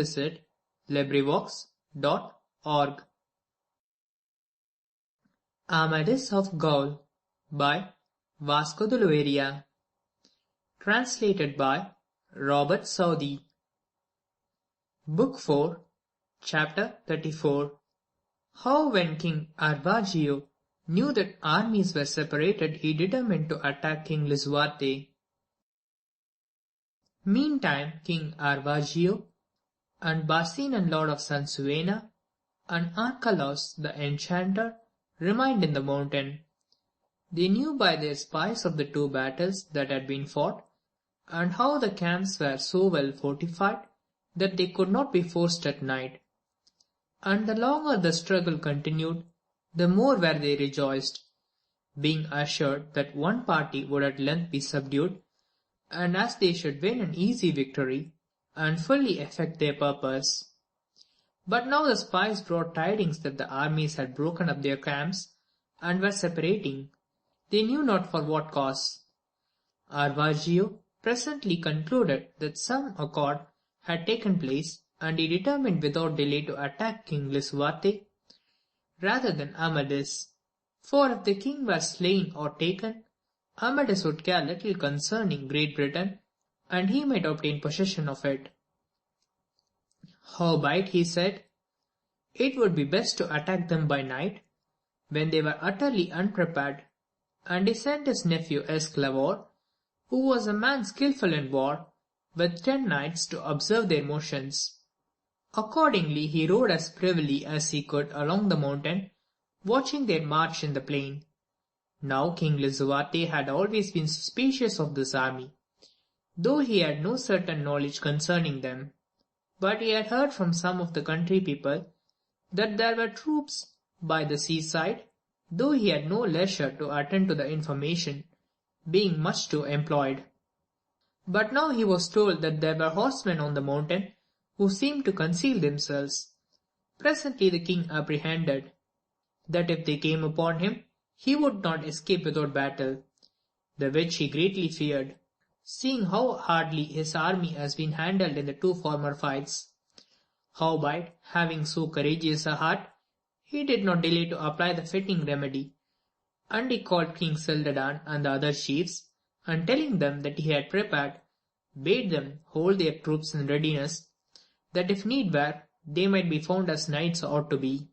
visit LibriVox.org. Amadis of Gaul by Vasco de Loeria. Translated by Robert Southey. Book 4, Chapter 34. How when King Arvagio knew that armies were separated, he determined to attack King Lisuarte. Meantime, King Arvagio and Barcinan, lord of Sansuena, and Arcalos the enchanter, remained in the mountain. They knew by their spies of the two battles that had been fought, and how the camps were so well fortified that they could not be forced at night. And the longer the struggle continued, the more were they rejoiced, being assured that one party would at length be subdued, and as they should win an easy victory, and fully effect their purpose. But now the spies brought tidings that the armies had broken up their camps, and were separating, they knew not for what cause. Arvagio presently concluded that some accord had taken place, and he determined without delay to attack King Lisuarte rather than Amadis. For if the king were slain or taken, Amadis would care little concerning Great Britain, and he might obtain possession of it. Howbeit, he said, it would be best to attack them by night, when they were utterly unprepared, and he sent his nephew Esclavor, who was a man skilful in war, with 10 knights to observe their motions. Accordingly he rode as privily as he could along the mountain, watching their march in the plain. Now King Lisuarte had always been suspicious of this army, though he had no certain knowledge concerning them. But he had heard from some of the country people that there were troops by the seaside, though he had no leisure to attend to the information, being much too employed. But now he was told that there were horsemen on the mountain who seemed to conceal themselves. Presently the king apprehended that if they came upon him, he would not escape without battle, the which he greatly feared, seeing how hardly his army has been handled in the 2 former fights. Howbeit, having so courageous a heart, he did not delay to apply the fitting remedy, and he called King Cildadan and the other chiefs, and telling them that he had prepared, bade them hold their troops in readiness, that if need were, they might be found as knights ought to be.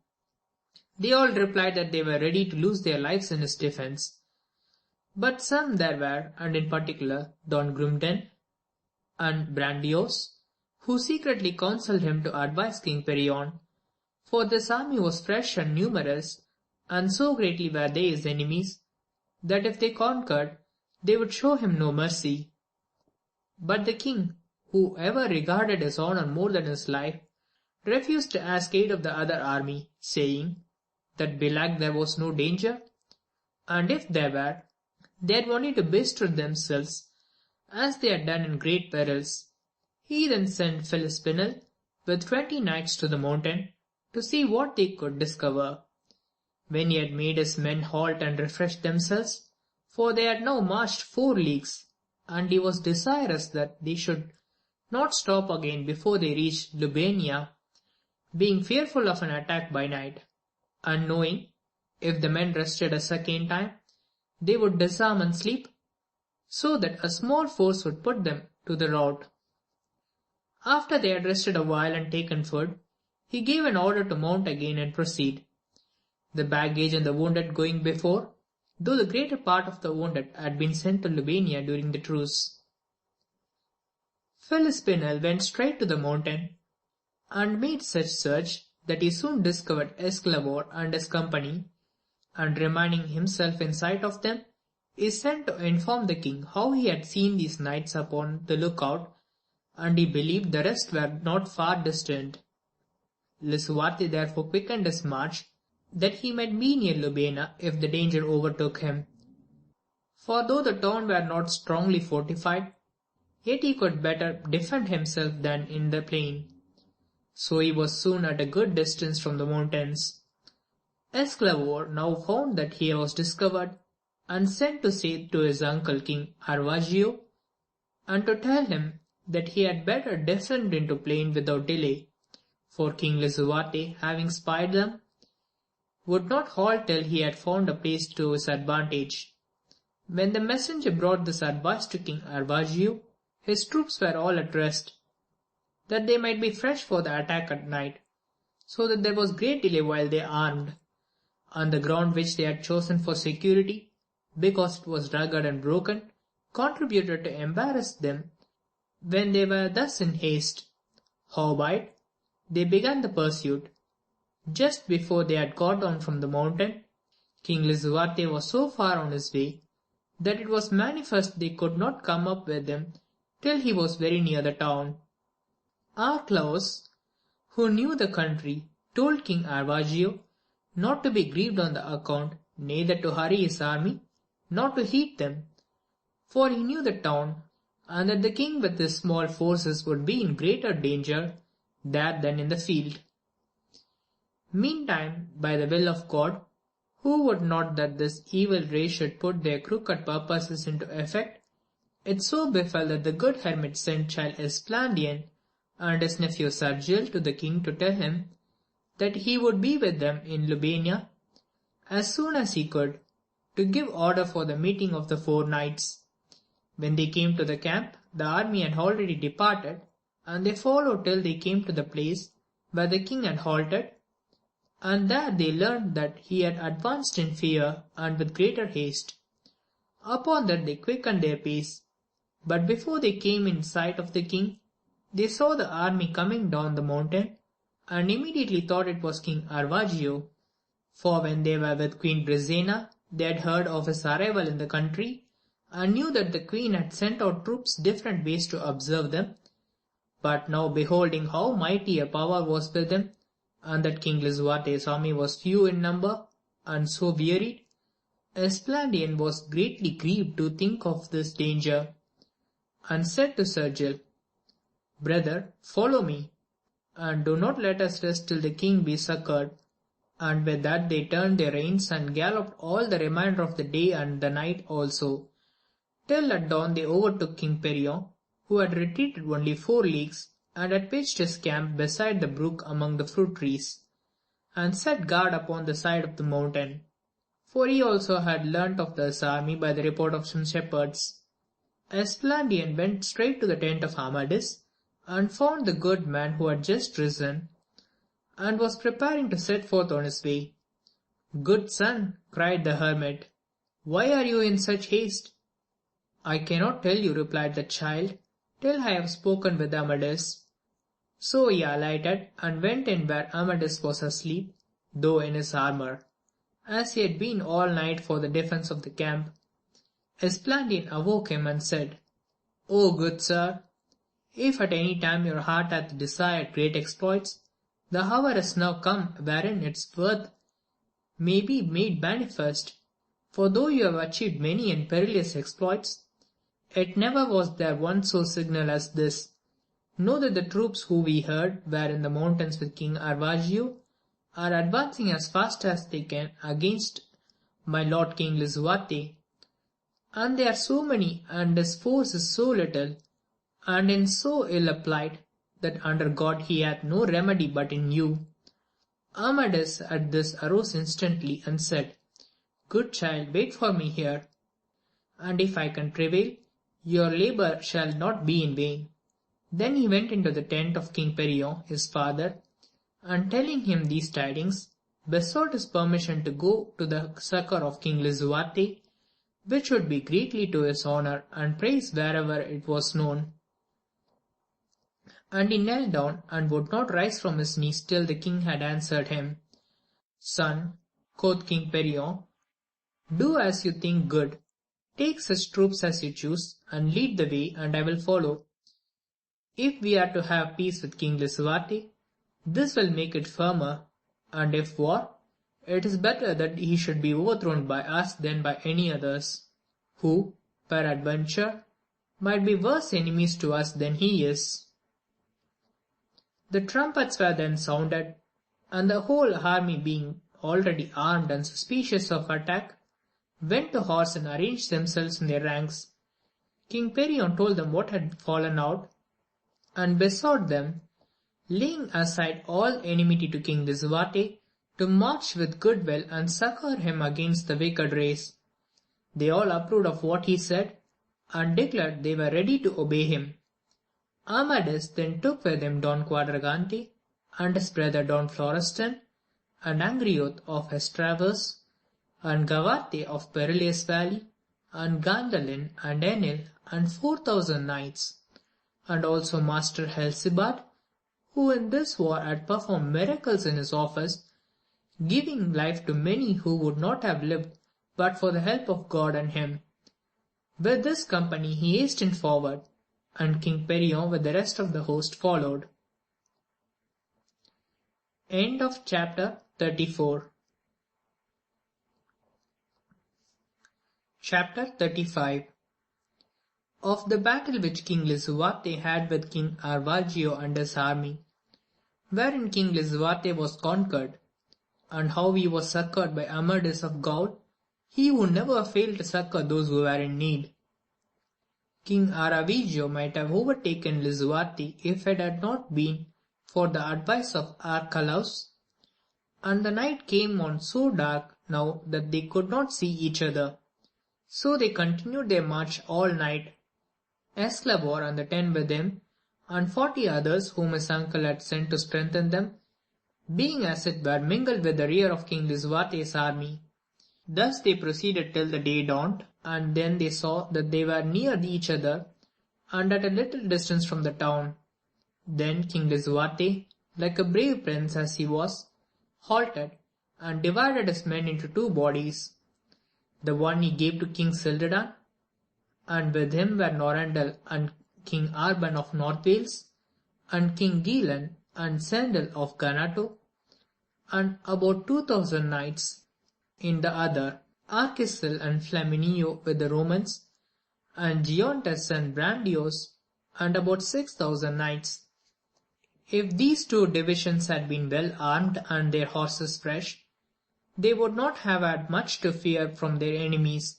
They all replied that they were ready to lose their lives in his defence. But some there were, and in particular Don Grumden and Brandios, who secretly counselled him to advise King Perion, for this army was fresh and numerous, and so greatly were they his enemies, that if they conquered, they would show him no mercy. But the king, who ever regarded his honour more than his life, refused to ask aid of the other army, saying, that belike there was no danger, and if there were, they had only to bestir themselves, as they had done in great perils. He then sent Filispinel with 20 knights to the mountain, to see what they could discover. When he had made his men halt and refresh themselves, for they had now marched 4 leagues, and he was desirous that they should not stop again before they reached Lubania, being fearful of an attack by night, and knowing, if the men rested a second time, they would disarm and sleep, so that a small force would put them to the rout. After they had rested a while and taken food, he gave an order to mount again and proceed, the baggage and the wounded going before, though the greater part of the wounded had been sent to Lubania during the truce. Filispinel went straight to the mountain, and made such search that he soon discovered Esclavor and his company, and remaining himself in sight of them, he sent to inform the king how he had seen these knights upon the lookout, and he believed the rest were not far distant. Lisuarte therefore quickened his march, that he might be near Lubena if the danger overtook him. For though the town were not strongly fortified, yet he could better defend himself than in the plain. So he was soon at a good distance from the mountains. Esclavor now found that he was discovered, and sent to say to his uncle King Arvagio, and to tell him that he had better descend into plain without delay, for King Lisuarte, having spied them, would not halt till he had found a place to his advantage. When the messenger brought this advice to King Arvagio, his troops were all at rest, that they might be fresh for the attack at night, so that there was great delay while they armed, and the ground which they had chosen for security, because it was rugged and broken, contributed to embarrass them when they were thus in haste. Howbeit, they began the pursuit. Just before they had got down from the mountain, King Lisuarte was so far on his way that it was manifest they could not come up with him till he was very near the town. Arclaus, who knew the country, told King Arvagio not to be grieved on the account, neither to hurry his army, nor to heat them, for he knew the town, and that the king with his small forces would be in greater danger there than in the field. Meantime, by the will of God, who would not that this evil race should put their crooked purposes into effect, it so befell that the good hermit sent child Esplandian and his nephew Sergil to the king to tell him that he would be with them in Lubania as soon as he could, to give order for the meeting of the 4 knights. When they came to the camp, the army had already departed, and they followed till they came to the place where the king had halted, and there they learned that he had advanced in fear and with greater haste. Upon that they quickened their pace, but before they came in sight of the king, they saw the army coming down the mountain, and immediately thought it was King Arvagio, for when they were with Queen Brisena, they had heard of his arrival in the country, and knew that the queen had sent out troops different ways to observe them. But now beholding how mighty a power was with him, and that King Lisuarte's army was few in number, and so wearied, Esplandian was greatly grieved to think of this danger, and said to Sergil, Brother, follow me, and do not let us rest till the king be succoured. And with that they turned their reins and galloped all the remainder of the day and the night also, till at dawn they overtook King Perion, who had retreated only 4 leagues, and had pitched his camp beside the brook among the fruit trees, and set guard upon the side of the mountain, for he also had learnt of this army by the report of some shepherds. Esplandian went straight to the tent of Amadis, and found the good man who had just risen, and was preparing to set forth on his way. Good son, cried the hermit, why are you in such haste? I cannot tell you, replied the child, till I have spoken with Amadis. So he alighted, and went in where Amadis was asleep, though in his armour, as he had been all night for the defence of the camp. Esplandian awoke him and said, O good sir, if at any time your heart hath desired great exploits, the hour is now come wherein its worth may be made manifest, for though you have achieved many and perilous exploits, yet never was there one so signal as this. Know that the troops who we heard were in the mountains with King Arvagio are advancing as fast as they can against my lord King Lisuarte, and they are so many, and his force is so little, and in so ill a plight, that under God he hath no remedy but in you. Amadis at this arose instantly, and said, Good child, wait for me here, and if I can prevail, your labour shall not be in vain. Then he went into the tent of King Perion, his father, and telling him these tidings, besought his permission to go to the succour of King Lisuarte, which would be greatly to his honour and praise wherever it was known. And he knelt down, and would not rise from his knees till the king had answered him. Son, quoth King Perion, do as you think good. Take such troops as you choose, and lead the way, and I will follow. If we are to have peace with King Lisuarte, this will make it firmer, and if war, it is better that he should be overthrown by us than by any others, who, peradventure, might be worse enemies to us than he is. The trumpets were then sounded, and the whole army being already armed and suspicious of attack, went to horse and arranged themselves in their ranks. King Perion told them what had fallen out, and besought them, laying aside all enmity to King Lisuarte, to march with goodwill and succour him against the wicked race. They all approved of what he said, and declared they were ready to obey him. Amadis then took with him Don Quadragante, and his brother Don Florestan, and Angrioth of Estravaus, and Gavarte of Perilous Valley, and Gandalin, and Enil, and 4,000 knights, and also Master Helsibard, who in this war had performed miracles in his office, giving life to many who would not have lived but for the help of God and him. With this company he hastened forward, and King Perion with the rest of the host followed. End of chapter 34. Chapter 35. Of the battle which King Lisuarte had with King Arvalgio and his army, wherein King Lisuarte was conquered, and how he was succoured by Amadis of Gaul, he who never failed to succour those who were in need. King Aravigo might have overtaken Lisuarte if it had not been for the advice of Archelaus, and the night came on so dark now that they could not see each other. So they continued their march all night, Esclavor and the 10 with him, and 40 others whom his uncle had sent to strengthen them, being as it were mingled with the rear of King Lisuarte's army. Thus they proceeded till the day dawned, and then they saw that they were near each other, and at a little distance from the town. Then King Lisuarte, like a brave prince as he was, halted, and divided his men into 2 bodies. The one he gave to King Cildadan, and with him were Norandel and King Arban of North Wales, and King Gielan and Sendel of Ganato, and about 2,000 knights. In the other, Arquisil and Flaminio with the Romans, and Giontes and Brandios, and about 6,000 knights. If these 2 divisions had been well armed and their horses fresh, they would not have had much to fear from their enemies.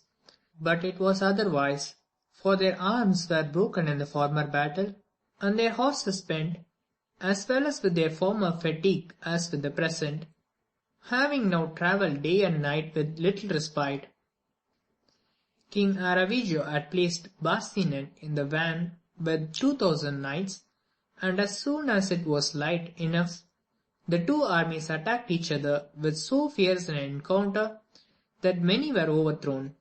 But it was otherwise, for their arms were broken in the former battle, and their horses spent, as well as with their former fatigue as with the present, having now travelled day and night with little respite. King Aravigo had placed Barsinan in the van with 2,000 knights, and as soon as it was light enough, the 2 armies attacked each other with so fierce an encounter that many were overthrown.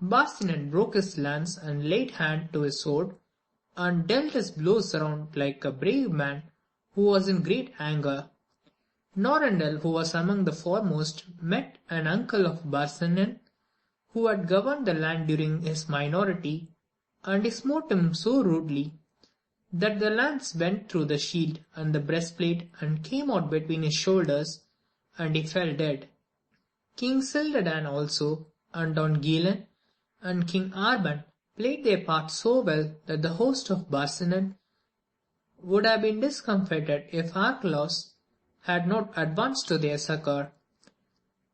Barsinan broke his lance and laid hand to his sword, and dealt his blows around like a brave man who was in great anger. Norandel, who was among the foremost, met an uncle of Barsinan, who had governed the land during his minority, and he smote him so rudely that the lance went through the shield and the breastplate and came out between his shoulders, and he fell dead. King Cildadan also, and Don Gielan, and King Arban played their part so well that the host of Barsinan would have been discomfited if Archelaus had not advanced to their succour.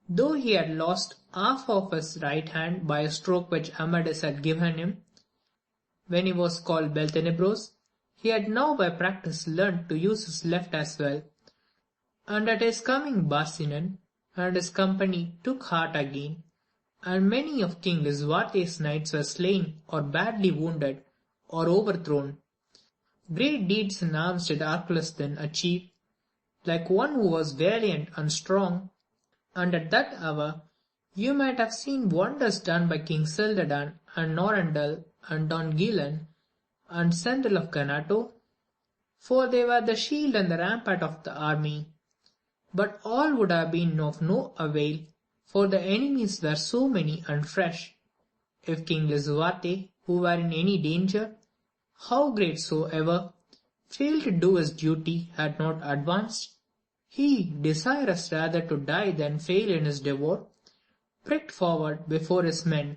Though he had lost half of his right hand by a stroke which Amadis had given him when he was called Beltenebros, he had now by practice learnt to use his left as well, and at his coming Barsinan and his company took heart again, and many of King Lisuarte's knights were slain or badly wounded or overthrown. Great deeds in arms did Archelaus then achieve, like one who was valiant and strong, and at that hour you might have seen wonders done by King Cildadan and Norandel and Don Gielan and Sendel of Ganato, for they were the shield and the rampart of the army. But all would have been of no avail, for the enemies were so many and fresh. If King Lisuarte, who were in any danger, how great soever, failed to do his duty, had not advanced, he, desirous rather to die than fail in his devour, pricked forward before his men.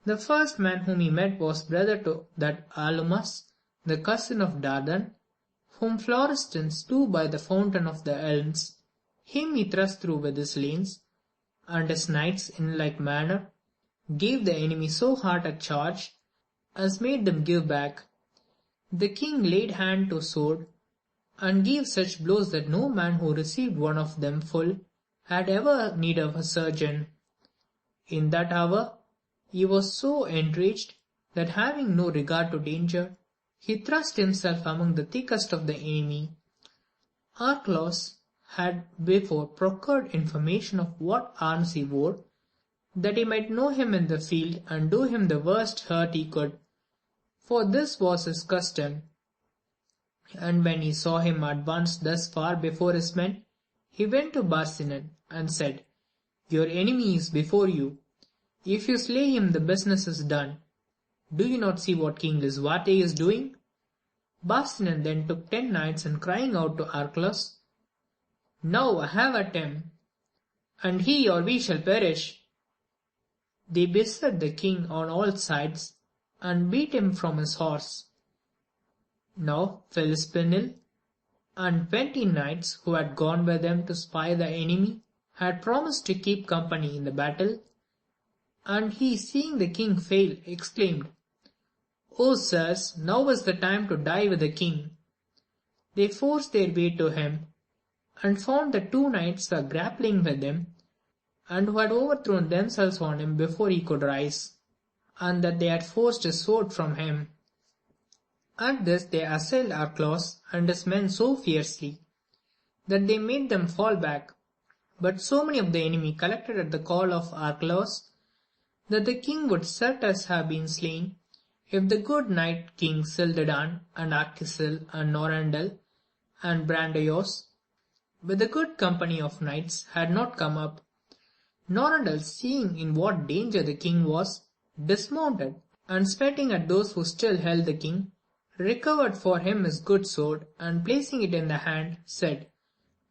The first man whom he met was brother to that Alumas, the cousin of Dardan, whom Florestan slew by the fountain of the elms. Him he thrust through with his lance, and his knights in like manner gave the enemy so hard a charge as made them give back. The king laid hand to sword, and gave such blows that no man who received one of them full had ever need of a surgeon. In that hour he was so enraged that, having no regard to danger, he thrust himself among the thickest of the enemy. Archelaus had before procured information of what arms he wore, that he might know him in the field and do him the worst hurt he could, for this was his custom. And when he saw him advance thus far before his men, he went to Barsinan and said, "Your enemy is before you. If you slay him, the business is done. Do you not see what King Lisuarte is doing?" Barsinan then took 10 knights, and crying out to Archelaus, "Now have at him, and he or we shall perish," they beset the king on all sides, and beat him from his horse. Now Filispinel and 20 knights who had gone with them to spy the enemy had promised to keep company in the battle, and he, seeing the king fail, exclaimed, "O sirs, now is the time to die with the king." They forced their way to him, and found that 2 knights were grappling with him, and who had overthrown themselves on him before he could rise, and that they had forced his sword from him. At this they assailed Archelaus and his men so fiercely that they made them fall back, but so many of the enemy collected at the call of Archelaus that the king would certes have been slain if the good knight King Cildadan and Arquisil and Norandel and Brandoyos, with a good company of knights, had not come up. Norandel, seeing in what danger the king was, dismounted, and spitting at those who still held the king, recovered for him his good sword, and placing it in the hand, said,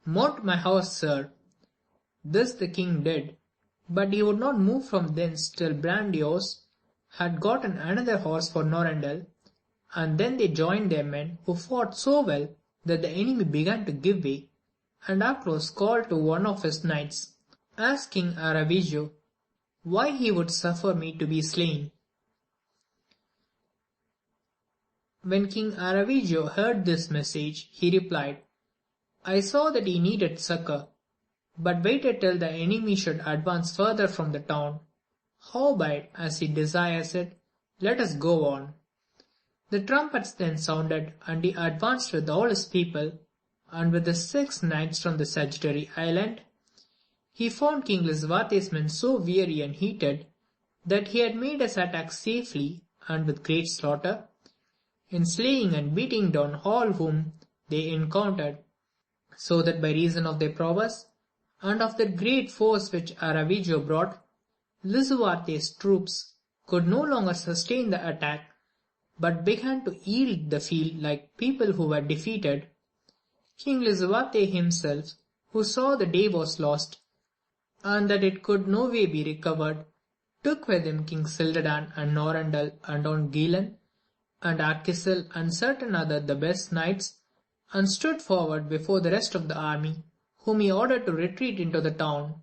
"Mount my horse, sir." This the king did, but he would not move from thence till Brandoyos had gotten another horse for Norandel, and then they joined their men, who fought so well that the enemy began to give way, and Archelaus called to one of his knights, asking Aravigo why he would suffer me to be slain. When King Aravigo heard this message, he replied, "I saw that he needed succour, but waited till the enemy should advance further from the town. Howbeit, as he desires it, let us go on." The trumpets then sounded, and he advanced with all his people, and with the 6 knights from the Sagittary Island. He found King Lisuarte's men so weary and heated that he had made his attack safely and with great slaughter, in slaying and beating down all whom they encountered, so that by reason of their prowess, and of the great force which Aravigo brought, Lisuarte's troops could no longer sustain the attack, but began to yield the field like people who were defeated. King Lisuarte himself, who saw the day was lost, and that it could no way be recovered, took with him King Cildadan and Norandel and Don Guilan and Arquisil and certain other the best knights, and stood forward before the rest of the army, whom he ordered to retreat into the town.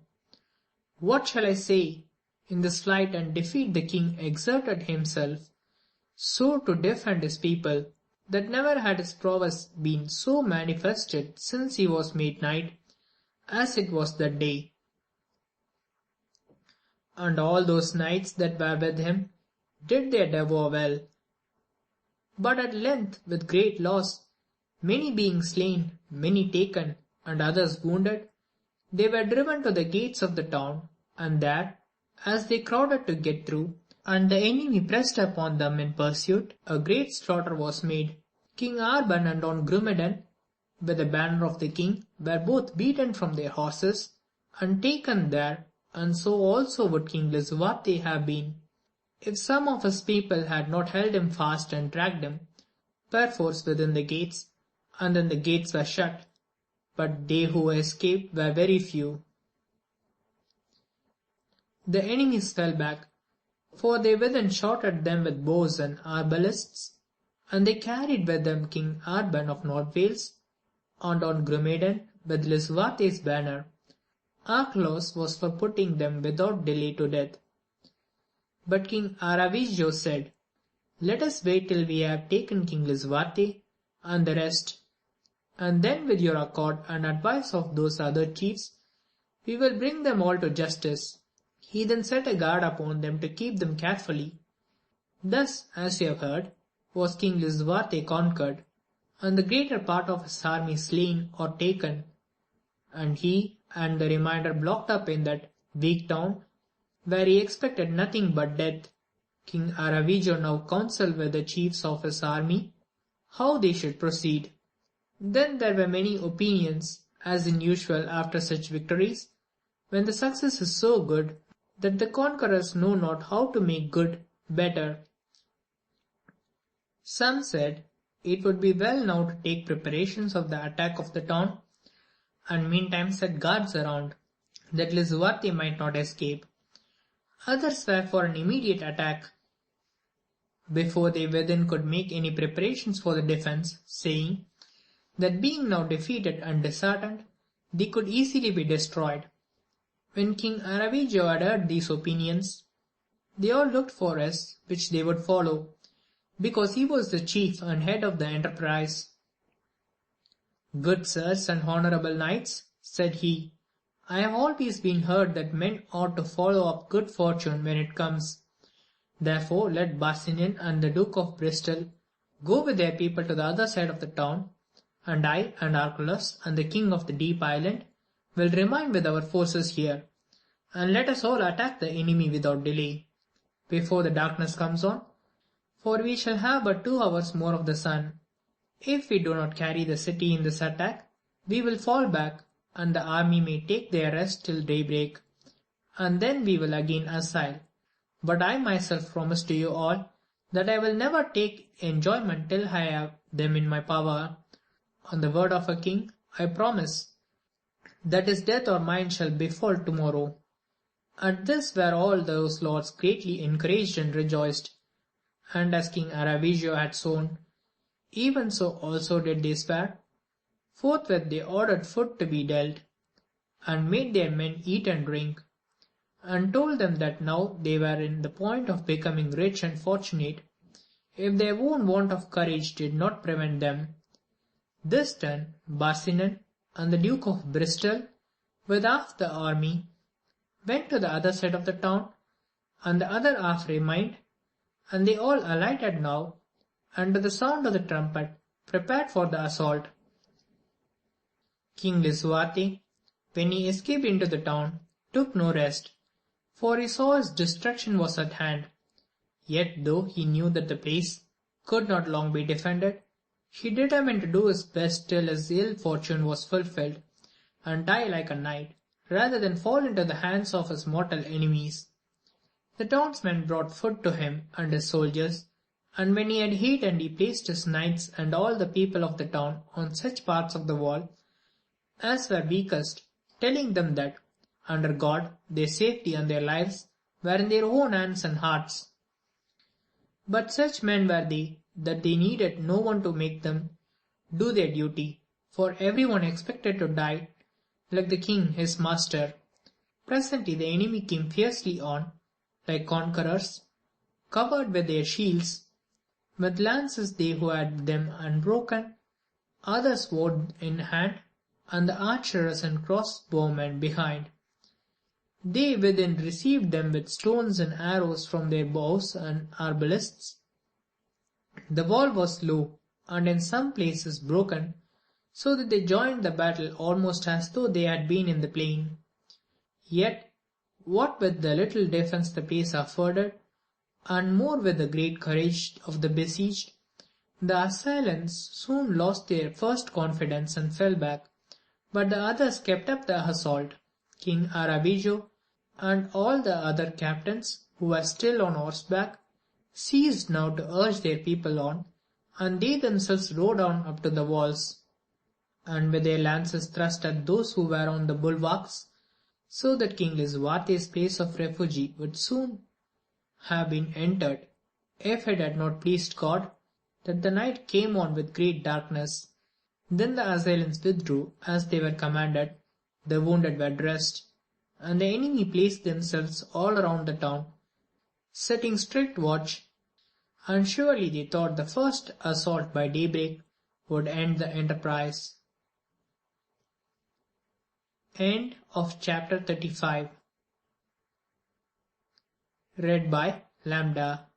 What shall I say? In this flight and defeat the king exerted himself so to defend his people, that never had his prowess been so manifested since he was made knight, as it was that day. And all those knights that were with him did their devour well. But at length, with great loss, many being slain, many taken, and others wounded, they were driven to the gates of the town, and there, as they crowded to get through, and the enemy pressed upon them in pursuit, a great slaughter was made. King Arban and Don Grumedan, with the banner of the king, were both beaten from their horses, and taken there, and so also would King Lisuarte have been, if some of his people had not held him fast and dragged him perforce within the gates, and then the gates were shut, but they who escaped were very few. The enemies fell back, for they within shot at them with bows and arbalists, and they carried with them King Arban of North Wales, and Don Grumedan with Lisuarte's banner. Archelaus was for putting them without delay to death. But King Aravigo said, Let us wait till we have taken King Lisuarte and the rest, and then with your accord and advice of those other chiefs, we will bring them all to justice. He then set a guard upon them to keep them carefully. Thus, as you have heard, was King Lisuarte conquered, and the greater part of his army slain or taken, and he and the remainder blocked up in that weak town, where he expected nothing but death. King Aravigo now counselled with the chiefs of his army how they should proceed. Then there were many opinions, as is usual after such victories, when the success is so good that the conquerors know not how to make good better. Some said it would be well now to take preparations of the attack of the town, and meantime set guards around, that Lisuarte might not escape. Others were for an immediate attack, before they within could make any preparations for the defence, saying that being now defeated and disheartened, they could easily be destroyed. When King Aravigo had heard these opinions, they all looked for us which they would follow, because he was the chief and head of the enterprise. Good sirs and honourable knights, said he, I have always been heard that men ought to follow up good fortune when it comes. Therefore let Barsinian and the Duke of Bristol go with their people to the other side of the town, and I and Archelaus and the King of the Deep Island will remain with our forces here, and let us all attack the enemy without delay, before the darkness comes on, for we shall have but 2 hours more of the sun. If we do not carry the city in this attack, we will fall back, and the army may take their rest till daybreak, and then we will again assail. But I myself promise to you all that I will never take enjoyment till I have them in my power. On the word of a king, I promise that his death or mine shall befall tomorrow. At this were all those lords greatly encouraged and rejoiced, and as King Aravigo had sown, even so also did they swear. Forthwith they ordered food to be dealt, and made their men eat and drink, and told them that now they were in the point of becoming rich and fortunate, if their own want of courage did not prevent them. This done, Barsinan and the Duke of Bristol, with half the army, went to the other side of the town, and the other half remained, and they all alighted now, and to the sound of the trumpet prepared for the assault. King Lisuarte, when he escaped into the town, took no rest, for he saw his destruction was at hand. Yet though he knew that the place could not long be defended, he determined to do his best till his ill fortune was fulfilled, and die like a knight, rather than fall into the hands of his mortal enemies. The townsmen brought food to him and his soldiers, and when he had eaten he placed his knights and all the people of the town on such parts of the wall as were weakest, telling them that, under God, their safety and their lives were in their own hands and hearts. But such men were they, that they needed no one to make them do their duty, for every one expected to die like the king his master. Presently the enemy came fiercely on, like conquerors, covered with their shields, with lances they who had them unbroken, others sword in hand, and the archers and crossbowmen behind. They within received them with stones and arrows from their bows and arbalists. The wall was low, and in some places broken, so that they joined the battle almost as though they had been in the plain. Yet, what with the little defence the place afforded, and more with the great courage of the besieged, the assailants soon lost their first confidence and fell back, but the others kept up the assault. King Aravigo and all the other captains who were still on horseback ceased now to urge their people on, and they themselves rode on up to the walls, and with their lances thrust at those who were on the bulwarks, so that King Lisuarte's place of refuge would soon have been entered, if it had not pleased God that the night came on with great darkness. Then the assailants withdrew as they were commanded, the wounded were dressed, and the enemy placed themselves all around the town, setting strict watch, and surely they thought the first assault by daybreak would end the enterprise. End of chapter 35. Read by Lambda.